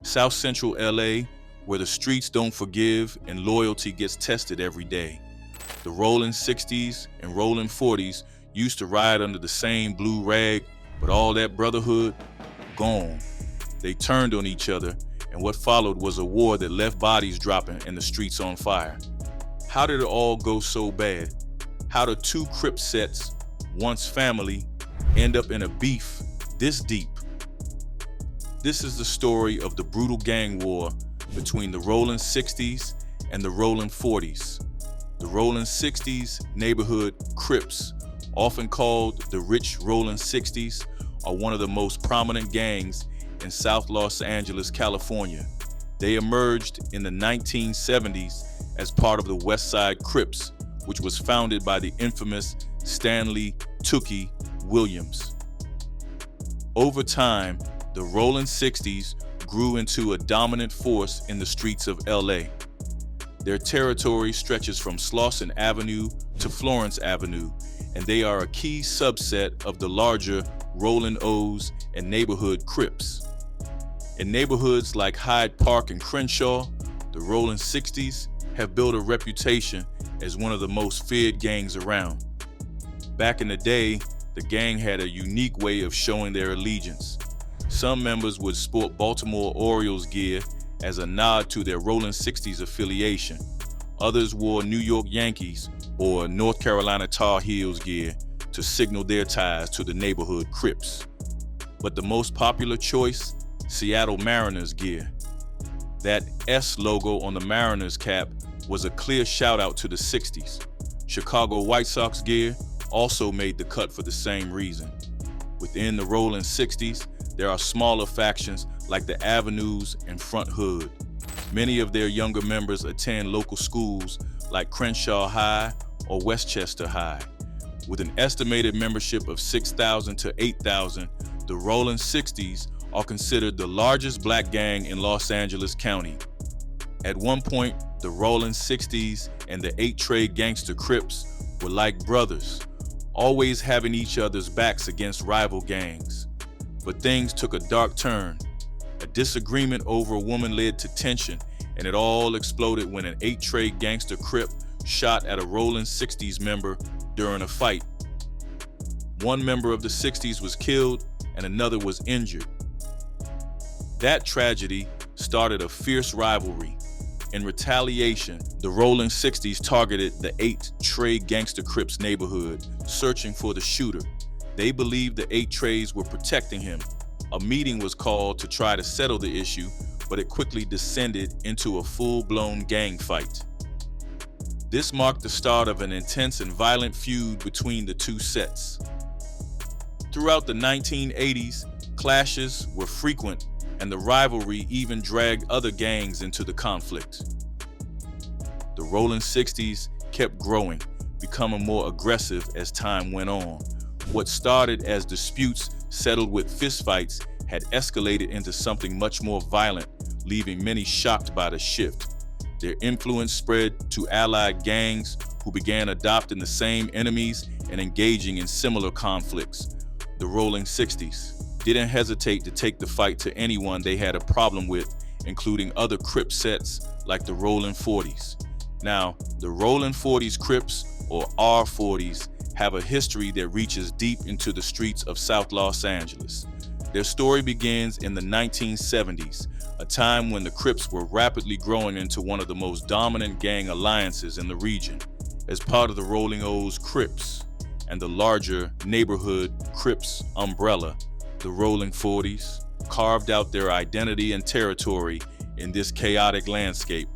South Central LA, where the streets don't forgive and loyalty gets tested every day. The Rollin 60s and Rollin 40s used to ride under the same blue rag, but all that brotherhood, gone. They turned on each other, and what followed was a war that left bodies dropping and the streets on fire. How did it all go so bad? How did two Crip sets, once family, end up in a beef this deep? This is the story of the brutal gang war between the Rollin 60s and the Rollin 40s. The Rollin 60s neighborhood Crips, often called the Rich Rollin 60s, are one of the most prominent gangs in South Los Angeles, California. They emerged in the 1970s as part of the West Side Crips, which was founded by the infamous Stanley "Tookie" Williams. Over time, the Rollin 60s grew into a dominant force in the streets of LA. Their territory stretches from Slauson Avenue to Florence Avenue, and they are a key subset of the larger Rollin O's and neighborhood Crips. In neighborhoods like Hyde Park and Crenshaw, the Rollin 60s have built a reputation as one of the most feared gangs around. Back in the day, the gang had a unique way of showing their allegiance. Some members would sport Baltimore Orioles gear as a nod to their Rollin 60s affiliation. Others wore New York Yankees or North Carolina Tar Heels gear to signal their ties to the neighborhood Crips. But the most popular choice, Seattle Mariners gear. That S logo on the Mariners cap was a clear shout out to the 60s. Chicago White Sox gear also made the cut for the same reason. Within the Rollin 60s, there are smaller factions like the Avenues and Front Hood. Many of their younger members attend local schools like Crenshaw High or Westchester High. With an estimated membership of 6,000 to 8,000, the Rollin 60s are considered the largest black gang in Los Angeles County. At one point, the Rollin 60s and the 8-Trade gangster Crips were like brothers, always having each other's backs against rival gangs. But things took a dark turn. A disagreement over a woman led to tension, and it all exploded when an 8-Trade gangster Crip shot at a Rollin 60s member during a fight. One member of the 60s was killed and another was injured. That tragedy started a fierce rivalry. In retaliation, the Rollin 60s targeted the 8-Trade gangster Crips neighborhood, searching for the shooter. They believed the 8-Trades were protecting him. A meeting was called to try to settle the issue, but it quickly descended into a full-blown gang fight. This marked the start of an intense and violent feud between the two sets. Throughout the 1980s, clashes were frequent, and the rivalry even dragged other gangs into the conflict. The Rollin 60s kept growing, becoming more aggressive as time went on. What started as disputes settled with fistfights had escalated into something much more violent, leaving many shocked by the shift. Their influence spread to allied gangs who began adopting the same enemies and engaging in similar conflicts. The Rollin 60s didn't hesitate to take the fight to anyone they had a problem with, including other Crip sets like the Rollin 40s. Now, the Rollin 40s Crips, or R40s, have a history that reaches deep into the streets of South Los Angeles. Their story begins in the 1970s, a time when the Crips were rapidly growing into one of the most dominant gang alliances in the region. As part of the Rollin O's Crips and the larger neighborhood Crips umbrella, the Rollin 40s carved out their identity and territory in this chaotic landscape.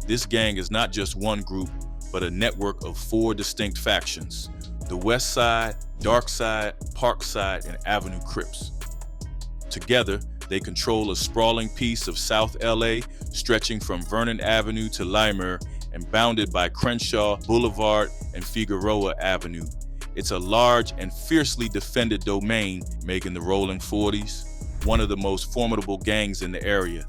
This gang is not just one group, but a network of 4 distinct factions: the West Side, Dark Side, Park Side, and Avenue Crips. Together, they control a sprawling piece of South LA stretching from Vernon Avenue to Limer and bounded by Crenshaw Boulevard and Figueroa Avenue. It's a large and fiercely defended domain, making the Rollin 40s one of the most formidable gangs in the area.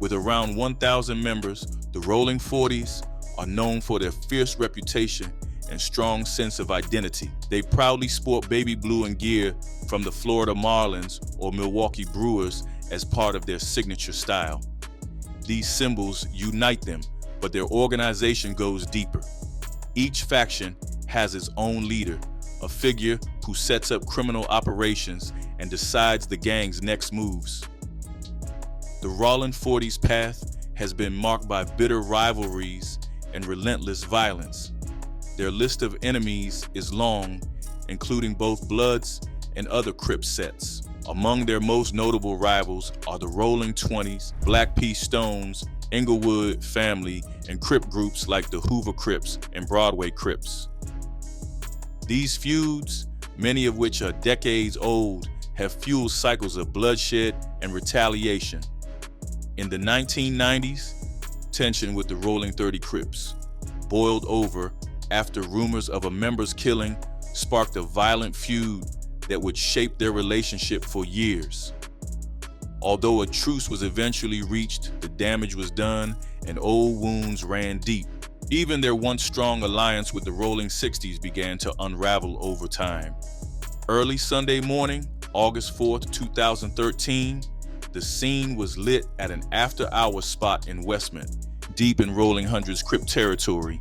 With around 1,000 members, the Rollin 40s are known for their fierce reputation and strong sense of identity. They proudly sport baby blue and gear from the Florida Marlins or Milwaukee Brewers as part of their signature style. These symbols unite them, but their organization goes deeper. Each faction has its own leader, a figure who sets up criminal operations and decides the gang's next moves. The Rollin 40's path has been marked by bitter rivalries and relentless violence. Their list of enemies is long, including both Bloods and other Crip sets. Among their most notable rivals are the Rolling 20s, Black P. Stones, Inglewood family, and Crip groups like the Hoover Crips and Broadway Crips. These feuds, many of which are decades old, have fueled cycles of bloodshed and retaliation. In the 1990s, tension with the Rolling 30 Crips boiled over after rumors of a member's killing sparked a violent feud that would shape their relationship for years. Although a truce was eventually reached, the damage was done and old wounds ran deep. Even their once strong alliance with the Rolling 60s began to unravel over time. Early Sunday morning, August 4th, 2013, the scene was lit at an after-hours spot in Westmont, deep in Rolling Hundreds Crip territory.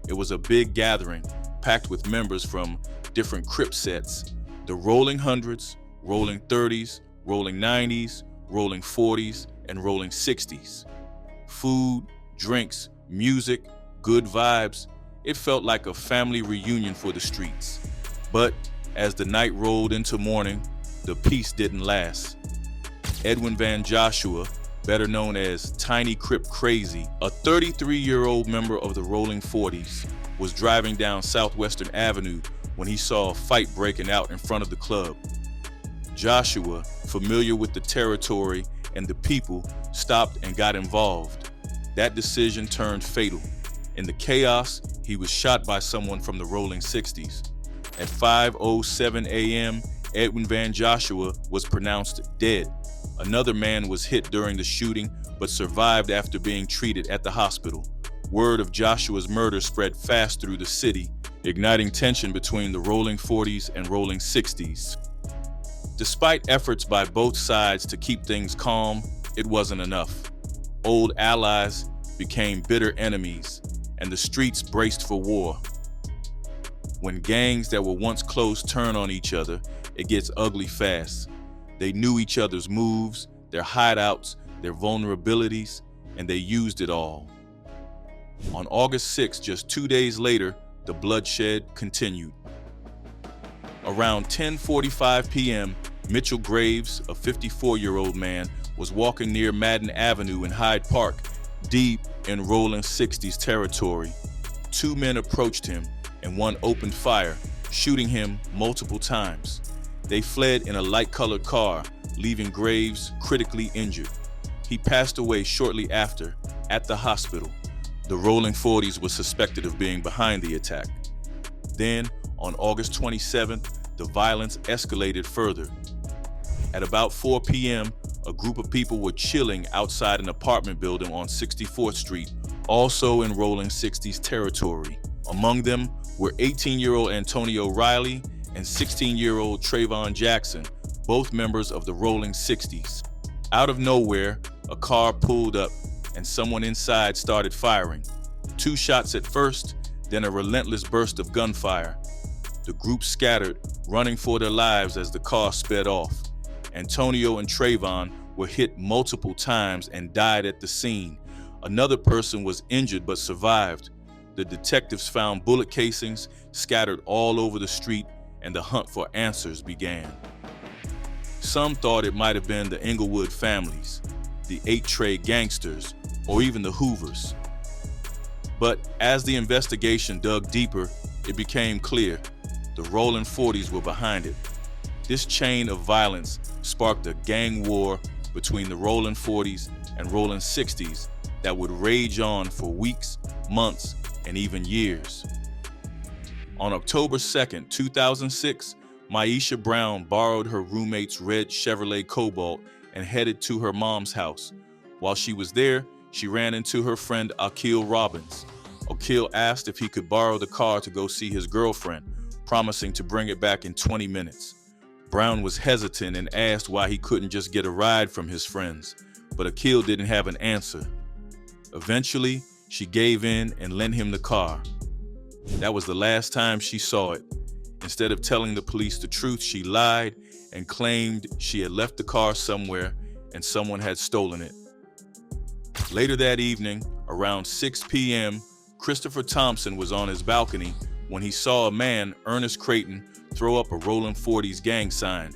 It was a big gathering, packed with members from different Crip sets: the Rolling Hundreds, Rolling 30s, Rolling 90s, Rolling 40s, and Rolling 60s. Food, drinks, music, good vibes. It felt like a family reunion for the streets. But as the night rolled into morning, the peace didn't last. Edwin Van Joshua, better known as Tiny Crip Crazy, a 33-year-old member of the Rolling 40s, was driving down Southwestern Avenue when he saw a fight breaking out in front of the club. Joshua, familiar with the territory and the people, stopped and got involved. That decision turned fatal. In the chaos, he was shot by someone from the Rolling 60s. At 5:07 a.m., Edwin Van Joshua was pronounced dead. Another man was hit during the shooting but survived after being treated at the hospital. Word of Joshua's murder spread fast through the city, igniting tension between the Rolling 40s and Rolling 60s. Despite efforts by both sides to keep things calm, it wasn't enough. Old allies became bitter enemies, and the streets braced for war. When gangs that were once close turn on each other, it gets ugly fast. They knew each other's moves, their hideouts, their vulnerabilities, and they used it all. On August 6, just 2 days later, the bloodshed continued. Around 10:45 p.m., Mitchell Graves, a 54-year-old man, was walking near Madden Avenue in Hyde Park, deep in Rolling 60s territory. Two men approached him, and one opened fire, shooting him multiple times. They fled in a light-colored car, leaving Graves critically injured. He passed away shortly after, at the hospital. The Rolling 40s was suspected of being behind the attack. Then, on August 27th, the violence escalated further. At about 4 p.m., a group of people were chilling outside an apartment building on 64th Street, also in Rolling 60s territory. Among them were 18-year-old Antonio Riley and 16-year-old Trayvon Jackson, both members of the Rolling 60s. Out of nowhere, a car pulled up and someone inside started firing. 2 shots at first, then a relentless burst of gunfire. The group scattered, running for their lives as the car sped off. Antonio and Trayvon were hit multiple times and died at the scene. Another person was injured but survived. The detectives found bullet casings scattered all over the street, and the hunt for answers began. Some thought it might have been the Inglewood families, the 8-Tray gangsters, or even the Hoovers. But as the investigation dug deeper, it became clear the Rolling 40s were behind it. This chain of violence sparked a gang war between the Rolling 40s and Rolling 60s that would rage on for weeks, months, and even years. On October 2nd, 2006, Maisha Brown borrowed her roommate's red Chevrolet Cobalt and headed to her mom's house. While she was there, she ran into her friend Akil Robbins. Akil asked if he could borrow the car to go see his girlfriend, promising to bring it back in 20 minutes. Brown was hesitant and asked why he couldn't just get a ride from his friends, but Akil didn't have an answer. Eventually, she gave in and lent him the car. That was the last time she saw it. Instead of telling the police the truth, she lied and claimed she had left the car somewhere and someone had stolen it. Later that evening, around 6 p.m., Christopher Thompson was on his balcony when he saw a man, Ernest Creighton, throw up a Rollin 40s gang sign.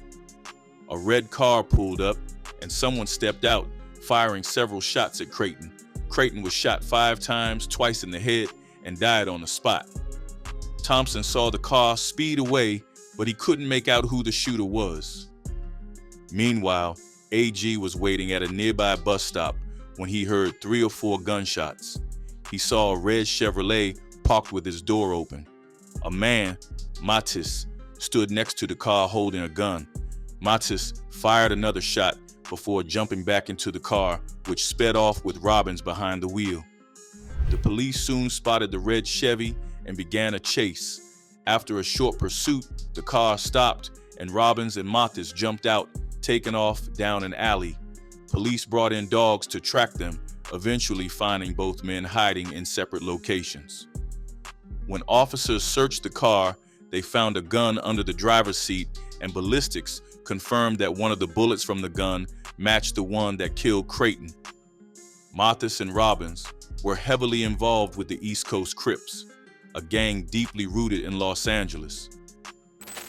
A red car pulled up and someone stepped out, firing several shots at Creighton. Creighton was shot 5 times, twice in the head, and died on the spot. Thompson saw the car speed away, but he couldn't make out who the shooter was. Meanwhile, AG was waiting at a nearby bus stop when he heard 3 or 4 gunshots. He saw a red Chevrolet parked with its door open. A man, Matis, stood next to the car holding a gun. Matis fired another shot before jumping back into the car, which sped off with Robbins behind the wheel. The police soon spotted the red Chevy and began a chase. After a short pursuit, the car stopped and Robbins and Matis jumped out, taking off down an alley. Police brought in dogs to track them, eventually finding both men hiding in separate locations. When officers searched the car, they found a gun under the driver's seat, and ballistics confirmed that one of the bullets from the gun matched the one that killed Creighton. Mathis and Robbins were heavily involved with the East Coast Crips, a gang deeply rooted in Los Angeles.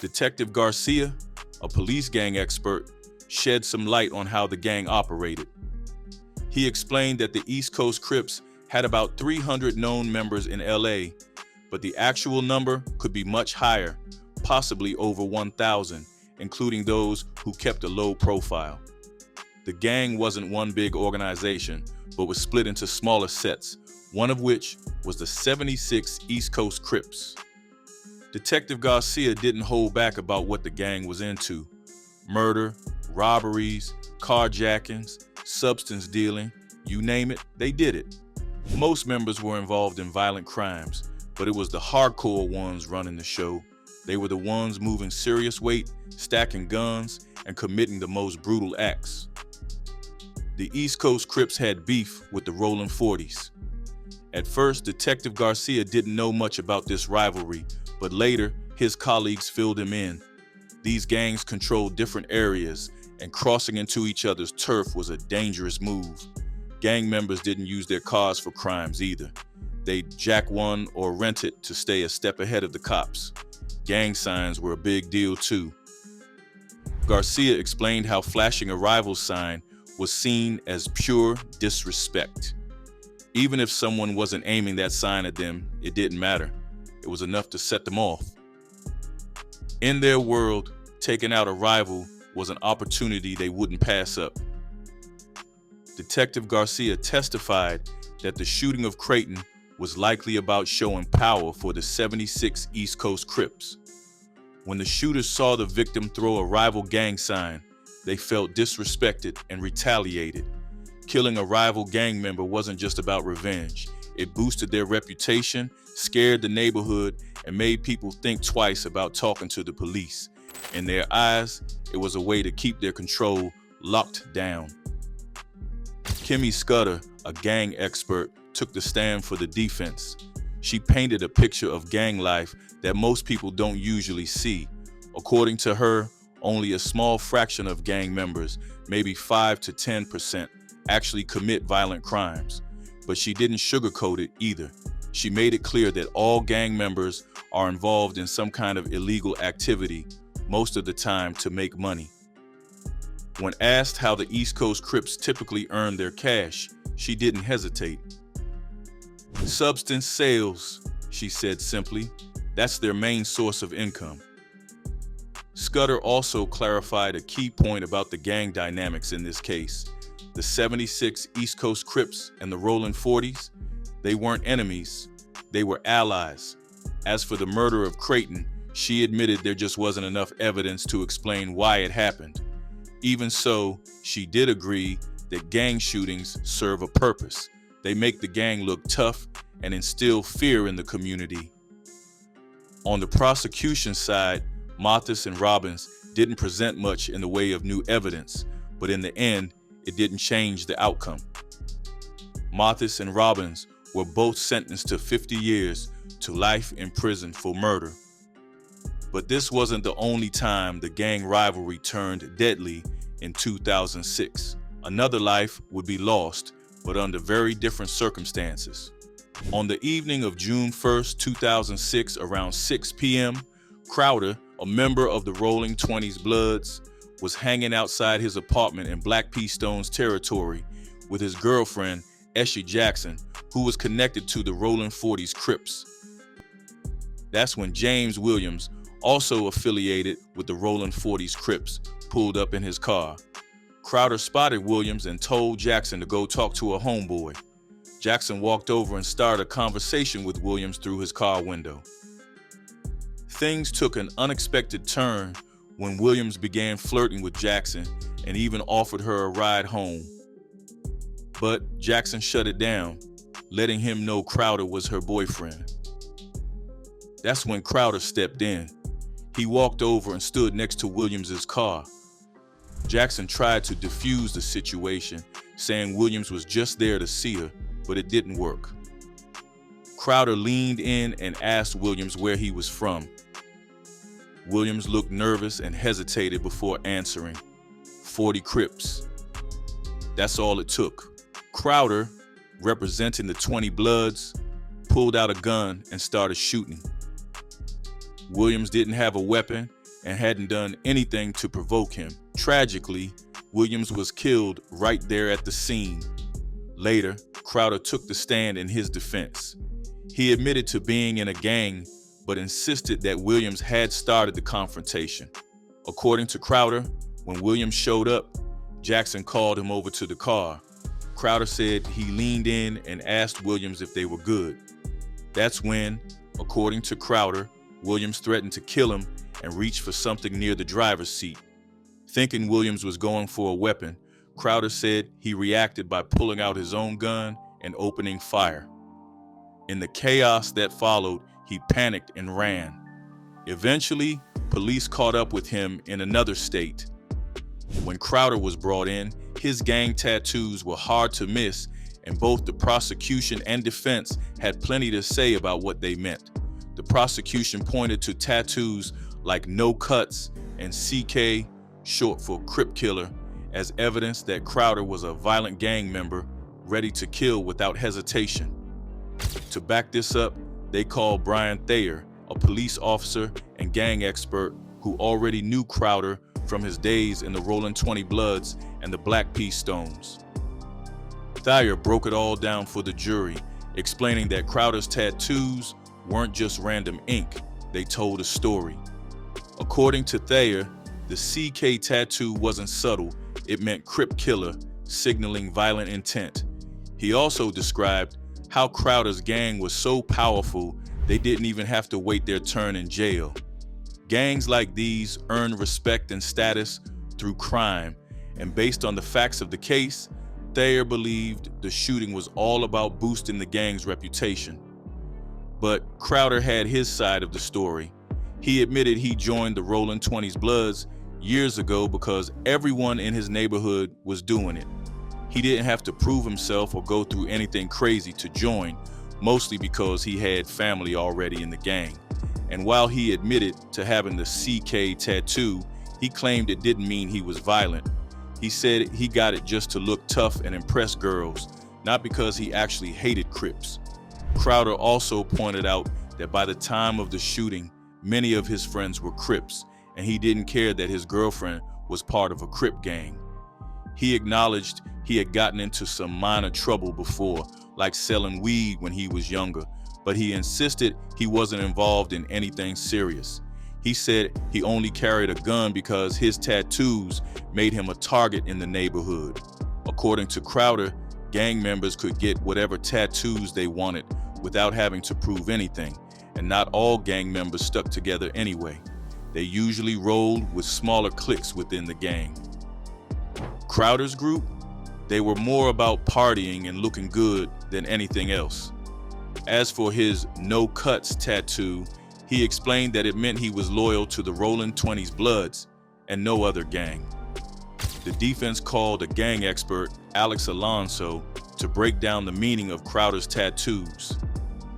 Detective Garcia, a police gang expert, shed some light on how the gang operated. He explained that the East Coast Crips had about 300 known members in LA, but the actual number could be much higher, possibly over 1,000, including those who kept a low profile. The gang wasn't one big organization, but was split into smaller sets, one of which was the 76 East Coast Crips. Detective Garcia didn't hold back about what the gang was into: murder, robberies, carjackings, substance dealing, you name it, they did it. Most members were involved in violent crimes, but it was the hardcore ones running the show. They were the ones moving serious weight, stacking guns, and committing the most brutal acts. The East Coast Crips had beef with the Rollin 40s. At first, Detective Garcia didn't know much about this rivalry, but later, his colleagues filled him in. These gangs controlled different areas, and crossing into each other's turf was a dangerous move. Gang members didn't use their cars for crimes either. They'd jack one or rent it to stay a step ahead of the cops. Gang signs were a big deal too. Garcia explained how flashing a rival sign was seen as pure disrespect. Even if someone wasn't aiming that sign at them, it didn't matter. It was enough to set them off. In their world, taking out a rival was an opportunity they wouldn't pass up. Detective Garcia testified that the shooting of Creighton was likely about showing power for the 76 East Coast Crips. When the shooters saw the victim throw a rival gang sign, they felt disrespected and retaliated. Killing a rival gang member wasn't just about revenge. It boosted their reputation, scared the neighborhood, and made people think twice about talking to the police. In their eyes, it was a way to keep their control locked down. Kimmy Scudder, a gang expert, took the stand for the defense. She painted a picture of gang life that most people don't usually see. According to her, only a small fraction of gang members, maybe 5 to 10%, actually commit violent crimes. But she didn't sugarcoat it either. She made it clear that all gang members are involved in some kind of illegal activity, most of the time to make money. When asked how the East Coast Crips typically earn their cash, she didn't hesitate. Substance sales, she said simply. That's their main source of income. Scudder also clarified a key point about the gang dynamics in this case. The 76 East Coast Crips and the Rollin 40s, they weren't enemies, they were allies. As for the murder of Creighton, she admitted there just wasn't enough evidence to explain why it happened. Even so, she did agree that gang shootings serve a purpose. They make the gang look tough and instill fear in the community. On the prosecution side, Mathis and Robbins didn't present much in the way of new evidence, but in the end, it didn't change the outcome. Mathis and Robbins were both sentenced to 50 years to life in prison for murder. But this wasn't the only time the gang rivalry turned deadly in 2006. Another life would be lost, but under very different circumstances. On the evening of June 1st, 2006, around 6 p.m., Crowder, a member of the Rolling 20s Bloods, was hanging outside his apartment in Black P. Stone's territory with his girlfriend, Essie Jackson, who was connected to the Rollin 40s Crips. That's when James Williams, also affiliated with the Rollin 40s Crips, pulled up in his car. Crowder spotted Williams and told Jackson to go talk to a homeboy. Jackson walked over and started a conversation with Williams through his car window. Things took an unexpected turn when Williams began flirting with Jackson and even offered her a ride home. But Jackson shut it down, letting him know Crowder was her boyfriend. That's when Crowder stepped in. He walked over and stood next to Williams's car. Jackson tried to defuse the situation, saying Williams was just there to see her, but it didn't work. Crowder leaned in and asked Williams where he was from. Williams looked nervous and hesitated before answering. 40 Crips. That's all it took. Crowder, representing the 20 Bloods, pulled out a gun and started shooting. Williams didn't have a weapon and hadn't done anything to provoke him. Tragically, Williams was killed right there at the scene. Later, Crowder took the stand in his defense. He admitted to being in a gang, but insisted that Williams had started the confrontation. According to Crowder, when Williams showed up, Jackson called him over to the car. Crowder said he leaned in and asked Williams if they were good. That's when, according to Crowder, Williams threatened to kill him and reached for something near the driver's seat. Thinking Williams was going for a weapon, Crowder said he reacted by pulling out his own gun and opening fire. In the chaos that followed, he panicked and ran. Eventually, police caught up with him in another state. When Crowder was brought in, his gang tattoos were hard to miss, and both the prosecution and defense had plenty to say about what they meant. The prosecution pointed to tattoos like No Cuts and CK, short for Crip Killer, as evidence that Crowder was a violent gang member ready to kill without hesitation. To back this up, they called Brian Thayer, a police officer and gang expert who already knew Crowder from his days in the Rollin 20 Bloods and the Black P. Stones. Thayer broke it all down for the jury, explaining that Crowder's tattoos weren't just random ink, they told a story. According to Thayer, the CK tattoo wasn't subtle, it meant Crip Killer, signaling violent intent. He also described how Crowder's gang was so powerful they didn't even have to wait their turn in jail. Gangs like these earn respect and status through crime, and based on the facts of the case, Thayer believed the shooting was all about boosting the gang's reputation. But Crowder had his side of the story. He admitted he joined the Rollin 20s Bloods years ago because everyone in his neighborhood was doing it. He didn't have to prove himself or go through anything crazy to join, mostly because he had family already in the gang. And while he admitted to having the CK tattoo, he claimed it didn't mean he was violent. He said he got it just to look tough and impress girls, not because he actually hated Crips. Crowder also pointed out that by the time of the shooting, many of his friends were Crips, and he didn't care that his girlfriend was part of a Crip gang. He acknowledged he had gotten into some minor trouble before, like selling weed when he was younger, but he insisted he wasn't involved in anything serious. He said he only carried a gun because his tattoos made him a target in the neighborhood. According to Crowder, gang members could get whatever tattoos they wanted without having to prove anything, and not all gang members stuck together anyway. They usually rolled with smaller cliques within the gang. Crowder's group, they were more about partying and looking good than anything else. As for his No Cuts tattoo, he explained that it meant he was loyal to the Rollin 20s Bloods and no other gang. The defense called a gang expert, Alex Alonso, to break down the meaning of Crowder's tattoos.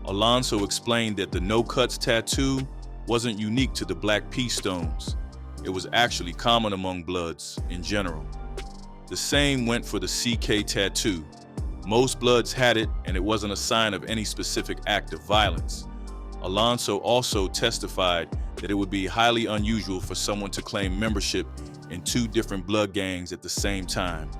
Alonso explained that the no-cuts tattoo wasn't unique to the Black Peace Stones. It was actually common among Bloods in general. The same went for the CK tattoo. Most Bloods had it, and it wasn't a sign of any specific act of violence. Alonso also testified that it would be highly unusual for someone to claim membership in two different blood gangs at the same time.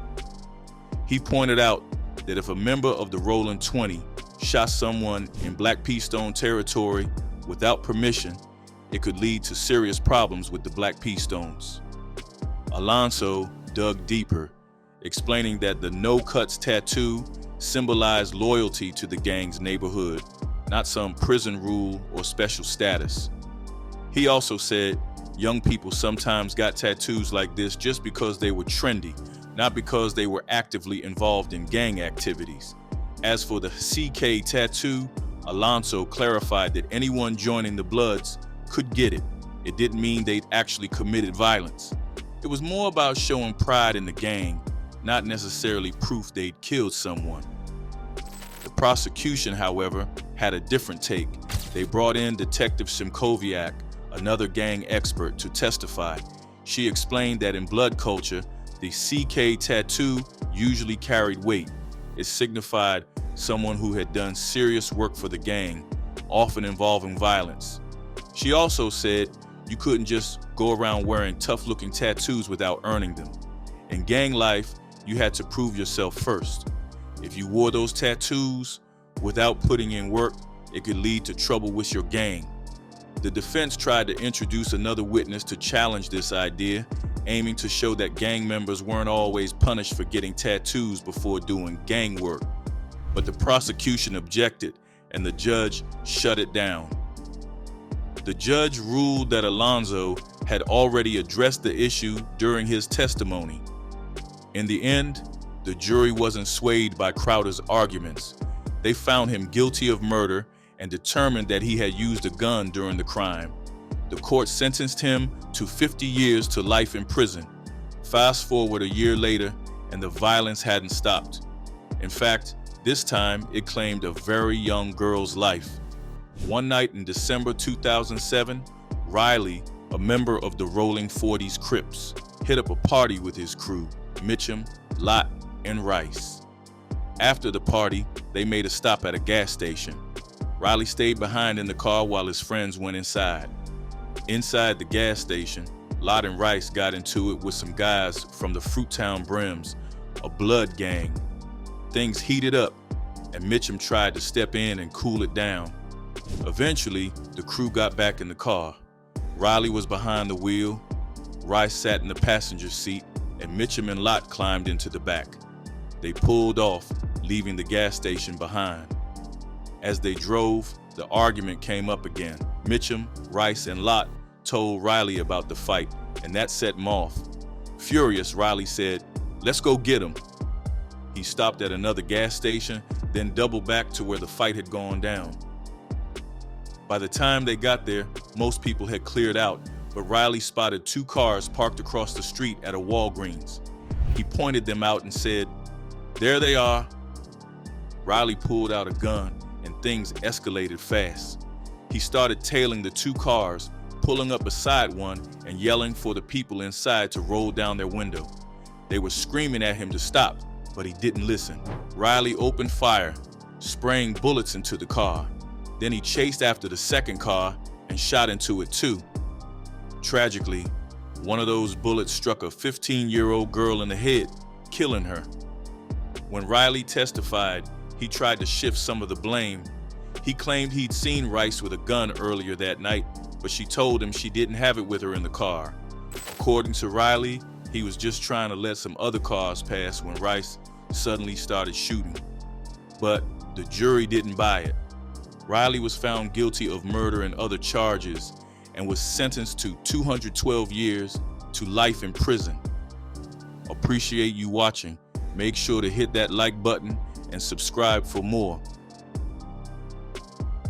He pointed out that if a member of the Rollin 20 shot someone in Black Peace Stone territory without permission, it could lead to serious problems with the Black Peace Stones. Alonso dug deeper, explaining that the no-cuts tattoo symbolized loyalty to the gang's neighborhood, not some prison rule or special status. He also said young people sometimes got tattoos like this just because they were trendy, not because they were actively involved in gang activities. As for the CK tattoo, Alonso clarified that anyone joining the Bloods could get it. It didn't mean they'd actually committed violence. It was more about showing pride in the gang, not necessarily proof they'd killed someone. The prosecution, however, had a different take. They brought in Detective Shimkoviak, another gang expert, to testify. She explained that in blood culture, the CK tattoo usually carried weight. It signified someone who had done serious work for the gang, often involving violence. She also said you couldn't just go around wearing tough-looking tattoos without earning them. In gang life, you had to prove yourself first. If you wore those tattoos without putting in work, it could lead to trouble with your gang. The defense tried to introduce another witness to challenge this idea, aiming to show that gang members weren't always punished for getting tattoos before doing gang work. But the prosecution objected, and the judge shut it down. The judge ruled that Alonso had already addressed the issue during his testimony. In the end, the jury wasn't swayed by Crowder's arguments. They found him guilty of murder and determined that he had used a gun during the crime. The court sentenced him to 50 years to life in prison. Fast forward a year later, and the violence hadn't stopped. In fact, this time it claimed a very young girl's life. One night in December 2007, Riley, a member of the Rolling 40s Crips, hit up a party with his crew, Mitchum, Lott, and Rice. After the party, they made a stop at a gas station. Riley stayed behind in the car while his friends went inside. Inside the gas station, Lott and Rice got into it with some guys from the Fruittown Brims, a blood gang. Things heated up, and Mitchum tried to step in and cool it down. Eventually, the crew got back in the car. Riley was behind the wheel, Rice sat in the passenger seat, and Mitchum and Lott climbed into the back. They pulled off, leaving the gas station behind. As they drove, the argument came up again. Mitchum, Rice, and Lott told Riley about the fight, and that set him off. Furious, Riley said, "Let's go get him." He stopped at another gas station, then doubled back to where the fight had gone down. By the time they got there, most people had cleared out, but Riley spotted two cars parked across the street at a Walgreens. He pointed them out and said, "There they are." Riley pulled out a gun, and things escalated fast. He started tailing the two cars, pulling up beside one and yelling for the people inside to roll down their window. They were screaming at him to stop, but he didn't listen. Riley opened fire, spraying bullets into the car. Then he chased after the second car and shot into it too. Tragically, one of those bullets struck a 15-year-old girl in the head, killing her. When Riley testified, he tried to shift some of the blame. He claimed he'd seen Rice with a gun earlier that night, but she told him she didn't have it with her in the car. According to Riley, he was just trying to let some other cars pass when Rice suddenly started shooting. But the jury didn't buy it. Riley was found guilty of murder and other charges and was sentenced to 212 years to life in prison. Appreciate you watching. Make sure to hit that like button and subscribe for more.